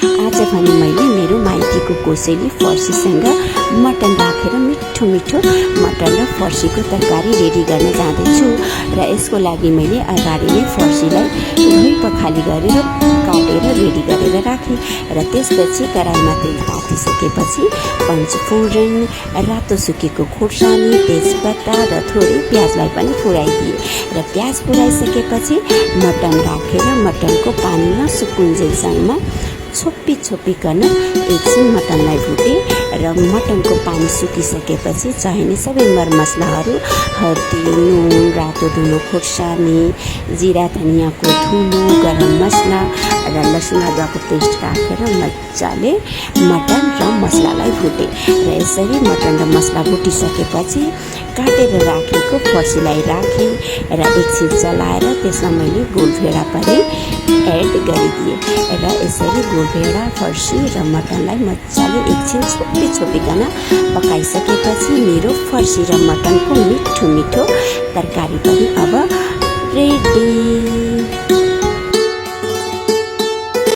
आज भने मैले मेरो माइतीको कोसेली फर्सीसँग मटन राखेर मिठो मिठो मटन र फर्सीको तरकारी रेडी गर्न जाँदैछु। र यसको लागि मैले अगाडि नै फर्सीलाई धोइ पखाली गरेर काटेर रेडी गरेर राखेँ। र त्यसपछि कराईमा तेल तातिसकेपछि पञ्चफोरन, रातो सुकेको खोर्सानी, तेजपत्ता र थोरै प्याजलाई पनि फुराइदिए। र प्याज फुराइसकेपछि मटन राखेर मटनको पानी नसुकुन्जेलसम्म छोपिकन एकछिन मटनलाई भुटे। र मटनको पानी सुकिसकेपछि चाहिने सबै मरमसलाहरू हर्दी, नुन, रातो धुलो खोर्सानी, जिरा धनियाँको धुलो, गरम मसला र लसुन अदुवाको पेस्ट राखेर मजाले मटन र मसलालाई भुटे। र यसरी मटन र मसला भुटिसकेपछि काटेर राखेको फर्सीलाई राखेँ र एकछिन चलाएर त्यसमा मैले गोलभेडा पनि एड गरिदिएँ। र यसरी गोलभेडा, फर्सी र मटनलाई मजाले एकछिन छोपिकन पकाइसकेपछि मेरो फर्सी र मटनको मिठो मिठो तरकारी पनि अब रेडी।